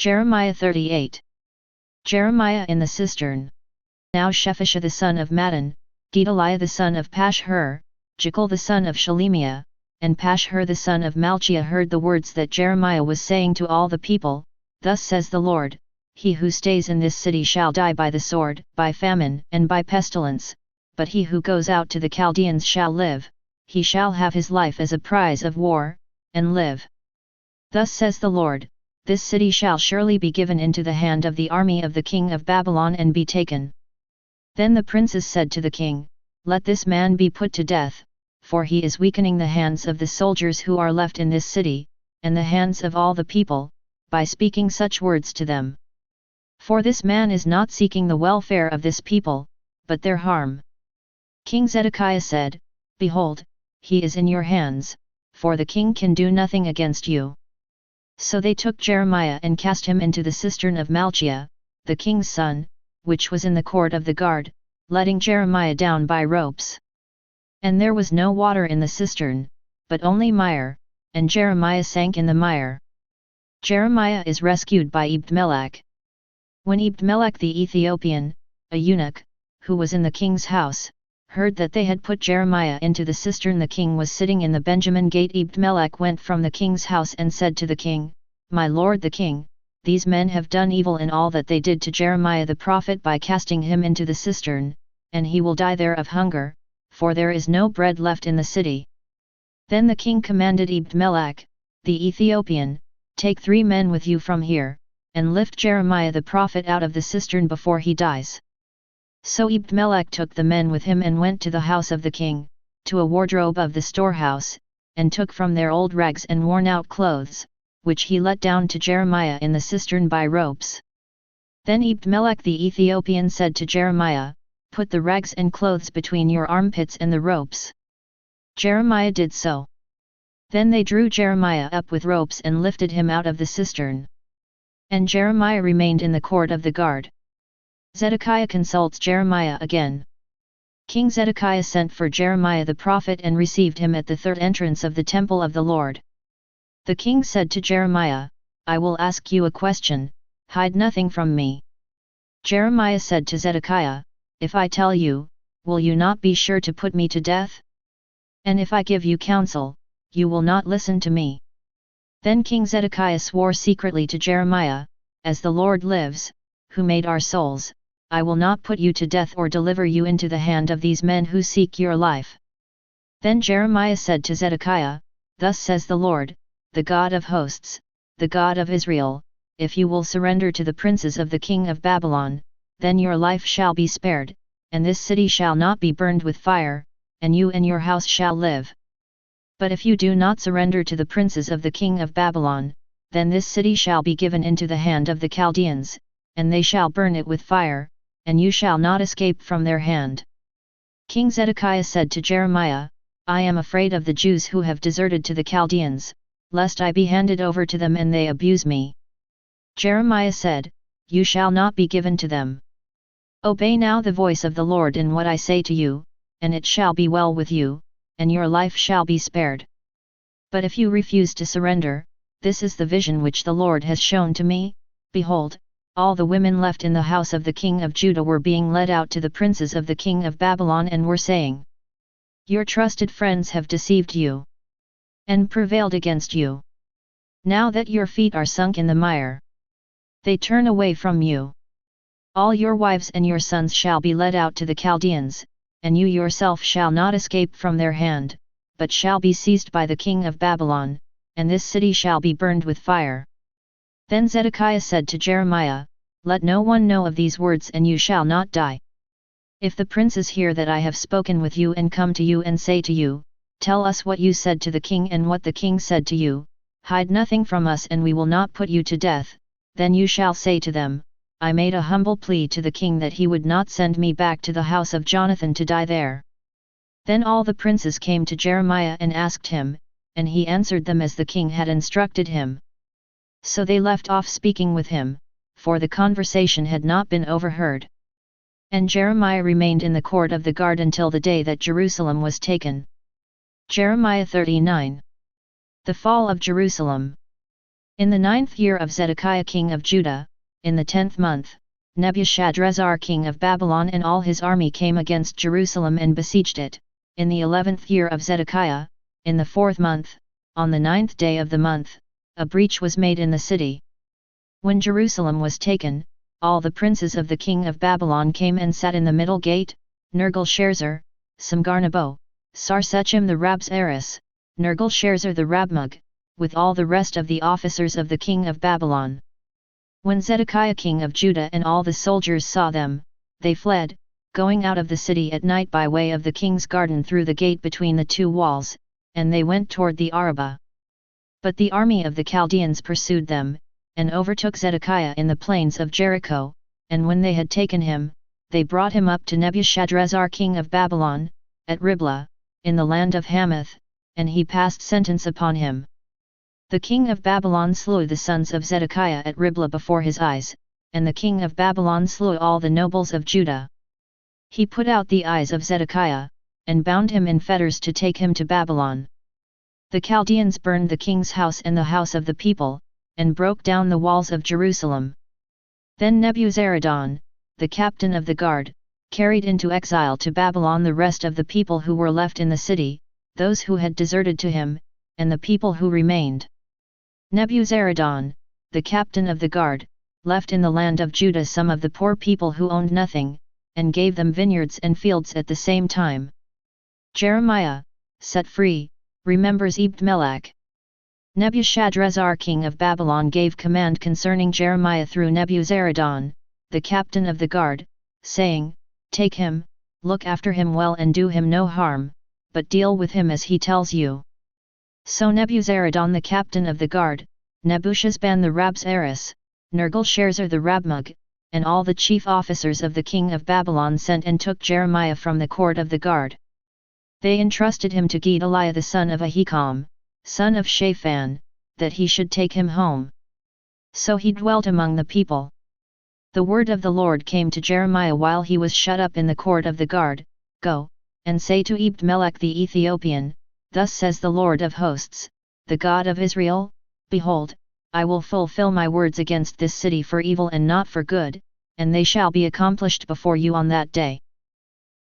Jeremiah 38. Jeremiah in the cistern. Now Shephisha the son of Mattan, Gedaliah the son of Pashhur, Jechiel the son of Shelemiah, and Pashhur the son of Malchiah heard the words that Jeremiah was saying to all the people. Thus says the Lord, He who stays in this city shall die by the sword, by famine, and by pestilence, but he who goes out to the Chaldeans shall live, he shall have his life as a prize of war, and live. Thus says the Lord, this city shall surely be given into the hand of the army of the king of Babylon and be taken. Then the princes said to the king, Let this man be put to death, for he is weakening the hands of the soldiers who are left in this city, and the hands of all the people, by speaking such words to them. For this man is not seeking the welfare of this people, but their harm. King Zedekiah said, Behold, he is in your hands, for the king can do nothing against you. So they took Jeremiah and cast him into the cistern of Malchiah, the king's son, which was in the court of the guard, letting Jeremiah down by ropes. And there was no water in the cistern, but only mire, and Jeremiah sank in the mire. Jeremiah is rescued by Ebed-melech. When Ebed-melech the Ethiopian, a eunuch, who was in the king's house, heard that they had put Jeremiah into the cistern, the king was sitting in the Benjamin gate. Ebed-melech went from the king's house and said to the king, My lord the king, these men have done evil in all that they did to Jeremiah the prophet by casting him into the cistern, and he will die there of hunger, for there is no bread left in the city. Then the king commanded Ebed-melech, the Ethiopian, Take 3 men with you from here, and lift Jeremiah the prophet out of the cistern before he dies. So Ebed-melech took the men with him and went to the house of the king, to a wardrobe of the storehouse, and took from there old rags and worn-out clothes, which he let down to Jeremiah in the cistern by ropes. Then Ebed-melech the Ethiopian said to Jeremiah, Put the rags and clothes between your armpits and the ropes. Jeremiah did so. Then they drew Jeremiah up with ropes and lifted him out of the cistern. And Jeremiah remained in the court of the guard. Zedekiah consults Jeremiah again. King Zedekiah sent for Jeremiah the prophet and received him at the 3rd entrance of the temple of the Lord. The king said to Jeremiah, I will ask you a question, hide nothing from me. Jeremiah said to Zedekiah, If I tell you, will you not be sure to put me to death? And if I give you counsel, you will not listen to me. Then King Zedekiah swore secretly to Jeremiah, As the Lord lives, who made our souls, I will not put you to death or deliver you into the hand of these men who seek your life. Then Jeremiah said to Zedekiah, Thus says the Lord, the God of hosts, the God of Israel, if you will surrender to the princes of the king of Babylon, then your life shall be spared, and this city shall not be burned with fire, and you and your house shall live. But if you do not surrender to the princes of the king of Babylon, then this city shall be given into the hand of the Chaldeans, and they shall burn it with fire, and you shall not escape from their hand. King Zedekiah said to Jeremiah, I am afraid of the Jews who have deserted to the Chaldeans, lest I be handed over to them and they abuse me. Jeremiah said, You shall not be given to them. Obey now the voice of the Lord in what I say to you, and it shall be well with you, and your life shall be spared. But if you refuse to surrender, this is the vision which the Lord has shown to me, behold, all the women left in the house of the king of Judah were being led out to the princes of the king of Babylon and were saying, Your trusted friends have deceived you, and prevailed against you. Now that your feet are sunk in the mire, they turn away from you. All your wives and your sons shall be led out to the Chaldeans, and you yourself shall not escape from their hand, but shall be seized by the king of Babylon, and this city shall be burned with fire. Then Zedekiah said to Jeremiah, Let no one know of these words and you shall not die. If the princes hear that I have spoken with you and come to you and say to you, Tell us what you said to the king and what the king said to you, hide nothing from us and we will not put you to death, then you shall say to them, I made a humble plea to the king that he would not send me back to the house of Jonathan to die there. Then all the princes came to Jeremiah and asked him, and he answered them as the king had instructed him. So they left off speaking with him, for the conversation had not been overheard. And Jeremiah remained in the court of the guard until the day that Jerusalem was taken. Jeremiah 39. The fall of Jerusalem. In the 9th year of Zedekiah king of Judah, in the 10th month, Nebuchadrezzar king of Babylon and all his army came against Jerusalem and besieged it. In the 11th year of Zedekiah, in the 4th month, on the 9th day of the month, a breach was made in the city. When Jerusalem was taken, all the princes of the king of Babylon came and sat in the middle gate, Nergal-Sharezer, Samgar-Nebo, Sarsechim the Rabsaris, Nergal-Sharezer the Rabmug, with all the rest of the officers of the king of Babylon. When Zedekiah king of Judah and all the soldiers saw them, they fled, going out of the city at night by way of the king's garden through the gate between the two walls, and they went toward the Arabah. But the army of the Chaldeans pursued them, and overtook Zedekiah in the plains of Jericho, and when they had taken him, they brought him up to Nebuchadrezzar king of Babylon, at Riblah, in the land of Hamath, and he passed sentence upon him. The king of Babylon slew the sons of Zedekiah at Riblah before his eyes, and the king of Babylon slew all the nobles of Judah. He put out the eyes of Zedekiah, and bound him in fetters to take him to Babylon. The Chaldeans burned the king's house and the house of the people, and broke down the walls of Jerusalem. Then Nebuzaradan, the captain of the guard, carried into exile to Babylon the rest of the people who were left in the city, those who had deserted to him, and the people who remained. Nebuzaradan, the captain of the guard, left in the land of Judah some of the poor people who owned nothing, and gave them vineyards and fields at the same time. Jeremiah, set free, remembers Ebed-Melech. Nebuchadrezzar king of Babylon gave command concerning Jeremiah through Nebuzaradan, the captain of the guard, saying, "Take him, look after him well and do him no harm, but deal with him as he tells you." So Nebuzaradan the captain of the guard, Nebuchadnezzar the Rabsaris, Nergal-Sharezer the Rabmug, and all the chief officers of the king of Babylon sent and took Jeremiah from the court of the guard. They entrusted him to Gedaliah the son of Ahikam, son of Shaphan, that he should take him home. So he dwelt among the people. The word of the Lord came to Jeremiah while he was shut up in the court of the guard, "Go, and say to Ebed-Melech the Ethiopian, Thus says the Lord of hosts, the God of Israel, Behold, I will fulfill my words against this city for evil and not for good, and they shall be accomplished before you on that day.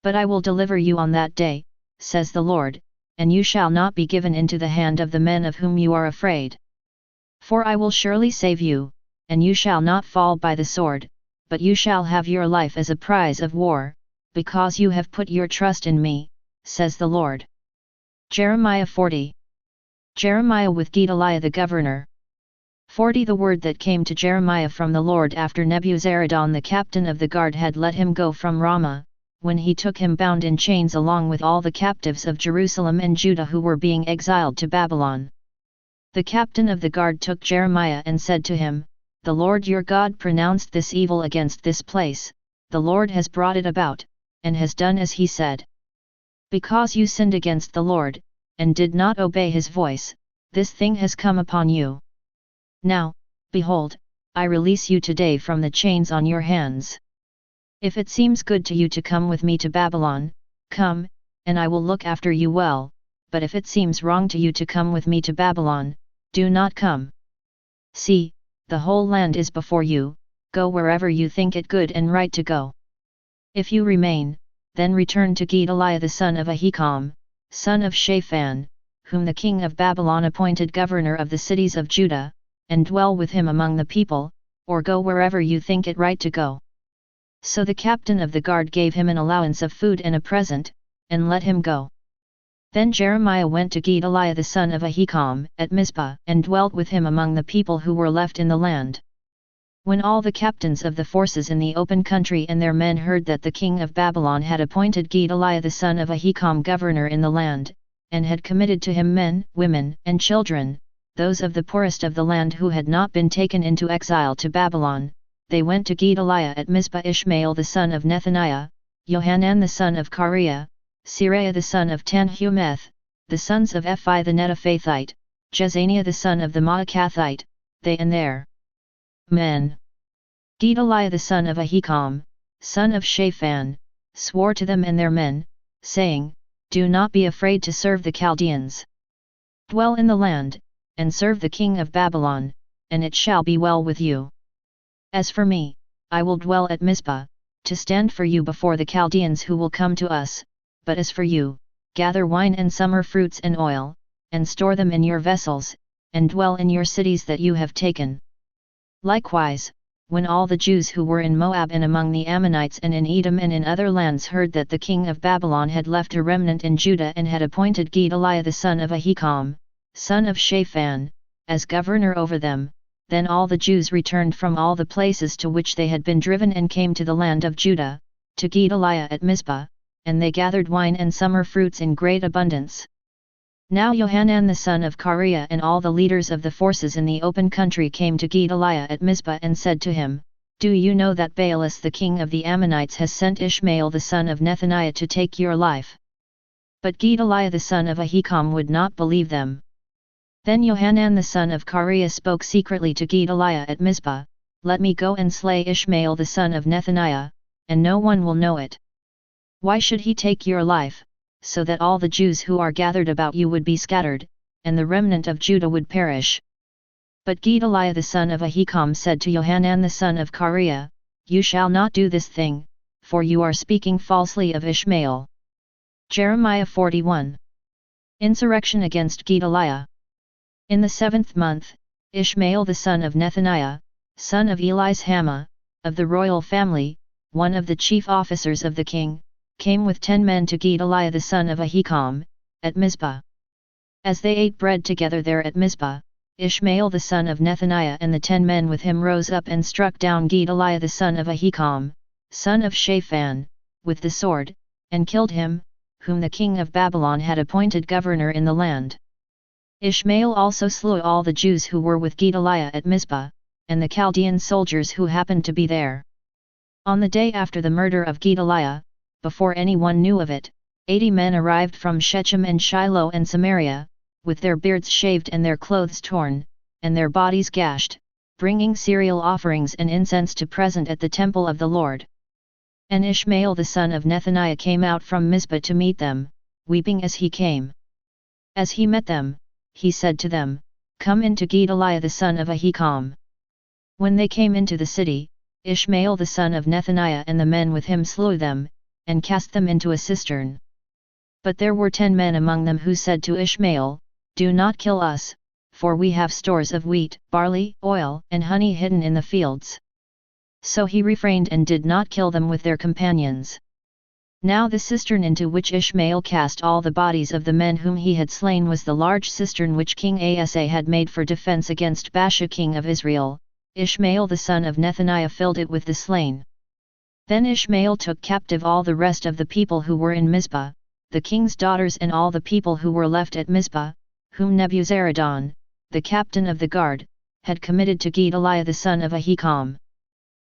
But I will deliver you on that day, says the Lord, and you shall not be given into the hand of the men of whom you are afraid. For I will surely save you, and you shall not fall by the sword, but you shall have your life as a prize of war, because you have put your trust in me, says the Lord." Jeremiah 40. Jeremiah with Gedaliah the governor. 40 The word that came to Jeremiah from the Lord after Nebuzaradan the captain of the guard had let him go from Ramah, when he took him bound in chains along with all the captives of Jerusalem and Judah who were being exiled to Babylon. The captain of the guard took Jeremiah and said to him, "The Lord your God pronounced this evil against this place, the Lord has brought it about, and has done as he said. Because you sinned against the Lord, and did not obey his voice, this thing has come upon you. Now, behold, I release you today from the chains on your hands. If it seems good to you to come with me to Babylon, come, and I will look after you well, but if it seems wrong to you to come with me to Babylon, do not come. See, the whole land is before you, go wherever you think it good and right to go. If you remain, then return to Gedaliah the son of Ahikam, son of Shaphan, whom the king of Babylon appointed governor of the cities of Judah, and dwell with him among the people, or go wherever you think it right to go." So the captain of the guard gave him an allowance of food and a present, and let him go. Then Jeremiah went to Gedaliah the son of Ahikam at Mizpah and dwelt with him among the people who were left in the land. When all the captains of the forces in the open country and their men heard that the king of Babylon had appointed Gedaliah the son of Ahikam governor in the land, and had committed to him men, women, and children, those of the poorest of the land who had not been taken into exile to Babylon, they went to Gedaliah at Mizpah Ishmael the son of Nethaniah, Johanan the son of Kareah, Seraiah the son of Tanhumeth, the sons of Ephi the Netophathite, Jezaniah the son of the Maacathite, they and their men. Gedaliah the son of Ahikam, son of Shaphan, swore to them and their men, saying, "Do not be afraid to serve the Chaldeans. Dwell in the land, and serve the king of Babylon, and it shall be well with you. As for me, I will dwell at Mizpah, to stand for you before the Chaldeans who will come to us, but as for you, gather wine and summer fruits and oil, and store them in your vessels, and dwell in your cities that you have taken. Likewise, when all the Jews who were in Moab and among the Ammonites and in Edom and in other lands heard that the king of Babylon had left a remnant in Judah and had appointed Gedaliah the son of Ahikam, son of Shaphan, as governor over them, then all the Jews returned from all the places to which they had been driven and came to the land of Judah, to Gedaliah at Mizpah, and they gathered wine and summer fruits in great abundance. Now Johanan the son of Kareah and all the leaders of the forces in the open country came to Gedaliah at Mizpah and said to him, Do you know that Baalis the king of the Ammonites has sent Ishmael the son of Nethaniah to take your life? But Gedaliah the son of Ahikam would not believe them. Then Johanan the son of Kareah spoke secretly to Gedaliah at Mizpah, Let me go and slay Ishmael the son of Nethaniah, and no one will know it. Why should he take your life, so that all the Jews who are gathered about you would be scattered, and the remnant of Judah would perish? But Gedaliah the son of Ahikam said to Johanan the son of Kareah, You shall not do this thing, for you are speaking falsely of Ishmael. Jeremiah 41. Insurrection against Gedaliah. In the 7th month, Ishmael the son of Nethaniah, son of Elishama, of the royal family, one of the chief officers of the king, came with 10 men to Gedaliah the son of Ahikam, at Mizpah. As they ate bread together there at Mizpah, Ishmael the son of Nethaniah and the 10 men with him rose up and struck down Gedaliah the son of Ahikam, son of Shaphan, with the sword, and killed him, whom the king of Babylon had appointed governor in the land. Ishmael also slew all the Jews who were with Gedaliah at Mizpah, and the Chaldean soldiers who happened to be there. On the day after the murder of Gedaliah, before anyone knew of it, 80 men arrived from Shechem and Shiloh and Samaria, with their beards shaved and their clothes torn, and their bodies gashed, bringing cereal offerings and incense to present at the temple of the Lord. And Ishmael the son of Nethaniah came out from Mizpah to meet them, weeping as he came. As he met them, he said to them, Come in to Gedaliah the son of Ahikam. When they came into the city, Ishmael the son of Nethaniah and the men with him slew them, and cast them into a cistern. But there were 10 men among them who said to Ishmael, Do not kill us, for we have stores of wheat, barley, oil, and honey hidden in the fields. So he refrained and did not kill them with their companions. Now the cistern into which Ishmael cast all the bodies of the men whom he had slain was the large cistern which King Asa had made for defense against Baasha king of Israel. Ishmael the son of Nethaniah filled it with the slain. Then Ishmael took captive all the rest of the people who were in Mizpah, the king's daughters and all the people who were left at Mizpah, whom Nebuzaradan, the captain of the guard, had committed to Gedaliah the son of Ahikam.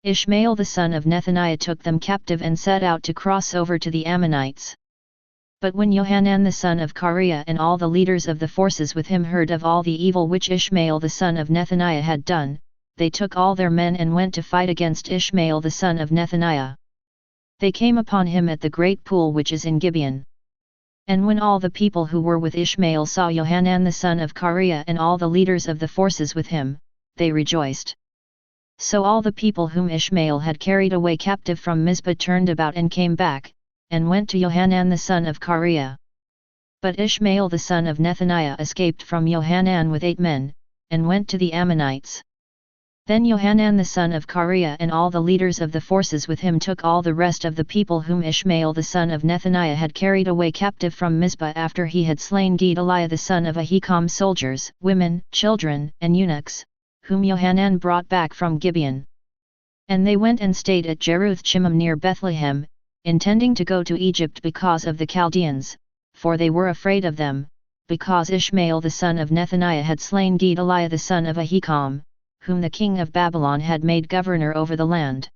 Ishmael the son of Nethaniah took them captive and set out to cross over to the Ammonites. But when Johanan the son of Kareah and all the leaders of the forces with him heard of all the evil which Ishmael the son of Nethaniah had done, they took all their men and went to fight against Ishmael the son of Nethaniah. They came upon him at the great pool which is in Gibeon. And when all the people who were with Ishmael saw Johanan the son of Kareah and all the leaders of the forces with him, they rejoiced. So all the people whom Ishmael had carried away captive from Mizpah turned about and came back, and went to Johanan the son of Kareah. But Ishmael the son of Nethaniah escaped from Johanan with 8 men, and went to the Ammonites. Then Johanan the son of Kareah and all the leaders of the forces with him took all the rest of the people whom Ishmael the son of Nethaniah had carried away captive from Mizpah after he had slain Gedaliah the son of Ahikam, soldiers, women, children, and eunuchs, whom Johanan brought back from Gibeon. And they went and stayed at Jeruth-Chimmim near Bethlehem, intending to go to Egypt because of the Chaldeans, for they were afraid of them, because Ishmael the son of Nethaniah had slain Gedaliah the son of Ahikam, whom the king of Babylon had made governor over the land.